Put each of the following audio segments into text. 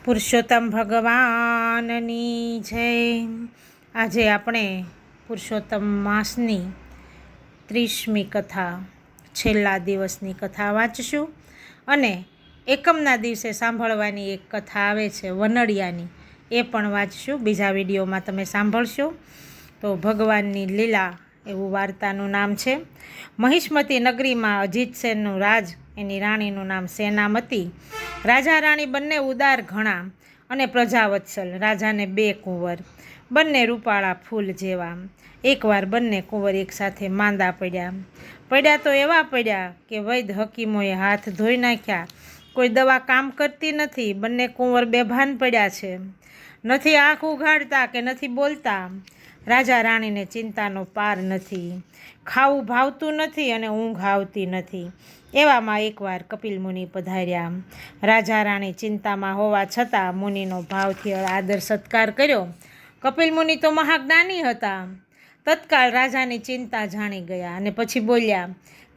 પુરુષોત્તમ ભગવાનની જય। આજે આપણે પુરુષોત્તમ માસની 30મી કથા, છેલ્લા દિવસની કથા વાંચશું અને એકમના દિવસે સાંભળવાની એક કથા આવે છે વનડિયાની, એ પણ વાંચશું। બીજા વિડીયોમાં તમે સાંભળશો। તો ભગવાનની લીલા એવું વાર્તાનું નામ છે। મહિષ્મતી નગરીમાં અજીતસેનનું રાજ, એની રાણીનું નામ સેનામતી। રાજા રાણી બંને ઉદાર ઘણા અને પ્રજાવત્સલ। રાજાને 2 કુંવર, બંને રૂપાળા ફૂલ જેવા। એકવાર બંને કુંવર એકસાથે માંદા પડ્યા તો એવા પડ્યા કે વૈદ હકીમોએ હાથ ધોઈ નાખ્યા। કોઈ દવા કામ કરતી નથી। બંને કુંવર બેભાન પડ્યા છે, નથી આંખ ઉઘાડતા કે નથી બોલતા। રાજા રાણીને ચિંતાનો પાર નથી, ખાવું ભાવતું નથી અને ઊંઘ આવતી નથી। એવામાં એકવાર કપિલ મુનિ પધાર્યા। રાજા રાણી ચિંતામાં હોવા છતાં મુનિનો ભાવથી આદર સત્કાર કર્યો। કપિલ મુનિ તો મહાજ્ઞાની હતા, તત્કાળ રાજાની ચિંતા જાણી ગયા અને પછી બોલ્યા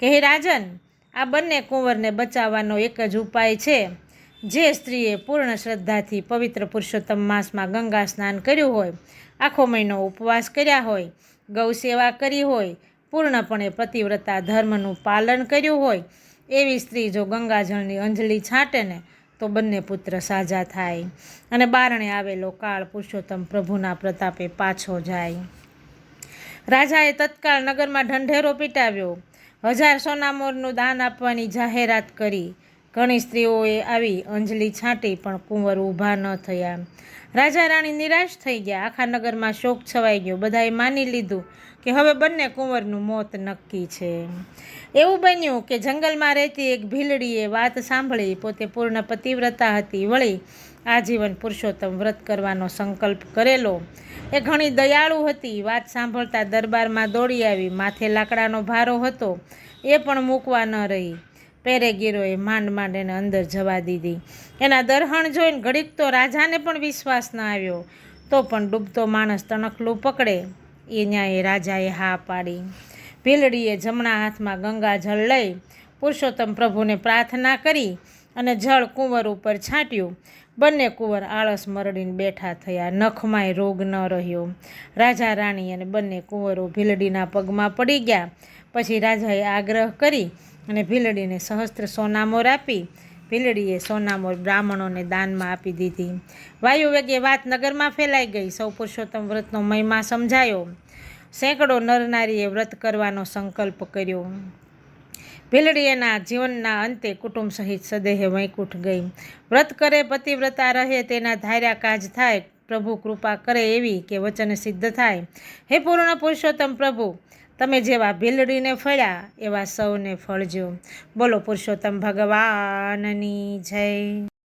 કે હે રાજન, આ બંને કુંવરને બચાવવાનો એક જ ઉપાય છે। જે સ્ત્રીએ પૂર્ણ શ્રદ્ધાથી પવિત્ર પુરુષોત્તમ માસમાં ગંગા સ્નાન કર્યું હોય, આખો મહિનો ઉપવાસ કર્યા હોય, ગૌ સેવા કરી હોય, પૂર્ણપણે પતિવ્રતા ધર્મનું પાલન કર્યું હોય, એવી સ્ત્રી જો ગંગાજળની અંજલિ છાંટે ને તો બંને પુત્ર સાજા થાય અને બારણે આવેલો કાળ પુરુષોત્તમ પ્રભુના પ્રતાપે પાછો જાય। રાજાએ તત્કાળ નગરમાં ઢંઢેરો પીટાવ્યો, 1000 સોનામોરનું દાન આપવાની જાહેરાત કરી। ઘણી સ્ત્રીઓએ આવી અંજલિ છાંટી પણ કુંવર ઊભા ન થયા। રાજા રાણી નિરાશ થઈ ગયા। આખા નગરમાં શોક છવાઈ ગયો। બધાએ માની લીધું કે હવે બંને કુંવરનું મોત નક્કી છે। એવું બન્યું કે જંગલમાં રહેતી એક ભીલડીએ વાત સાંભળી। પોતે પૂર્ણ પતિવ્રતા હતી, વળી આજીવન પુરુષોત્તમ વ્રત કરવાનો સંકલ્પ કરેલો। એ ઘણી દયાળુ હતી। વાત સાંભળતા દરબારમાં દોડી આવી। માથે લાકડાનો ભારો હતો, એ પણ મૂકવા ન રહી। પેરેગીરોએ માંડ એને અંદર જવા દીધી। એના દરહણ જોઈને ઘડીક તો રાજાને પણ વિશ્વાસ ન આવ્યો। તો પણ ડૂબતો માણસ તણખલું પકડે, એ ન્યાયે રાજાએ હા પાડી। ભીલડીએ જમણા હાથમાં ગંગાજળ લઈ પુરુષોત્તમ પ્રભુને પ્રાર્થના કરી અને જળ કુંવર ઉપર છાંટ્યું। બંને કુંવર આળસ મરડીને બેઠા થયા, નખમાંય રોગ ન રહ્યો। રાજા રાણી અને બંને કુંવરો ભીલડીના પગમાં પડી ગયા। પછી રાજાએ આગ્રહ કરી અને ભીલડીને સહસ્ત્ર સોનામોર આપી। ભીલડીએ સોનામોર બ્રાહ્મણોને દાનમાં આપી દીધી। વાયુ વેગે વાત નગરમાં ફેલાઈ ગઈ। સૌ પુરુષોત્તમ વ્રતનો મહિમા સમજાયો। સેંકડો નરનારીએ વ્રત કરવાનો સંકલ્પ કર્યો। ભીલડી એના જીવનના અંતે કુટુંબ સહિત સદેહે વૈકુંઠ ગઈ। વ્રત કરે, પતિવ્રતા રહે, તેના ધાર્યા કાજ થાય। પ્રભુ કૃપા કરે એવી કે વચન સિદ્ધ થાય। હે પૂર્ણ પુરુષોત્તમ પ્રભુ, તમે જેવા ભીલડીને ફળ્યા એવા સૌને ફળજો। બોલો પુરુષોત્તમ ભગવાનની જય।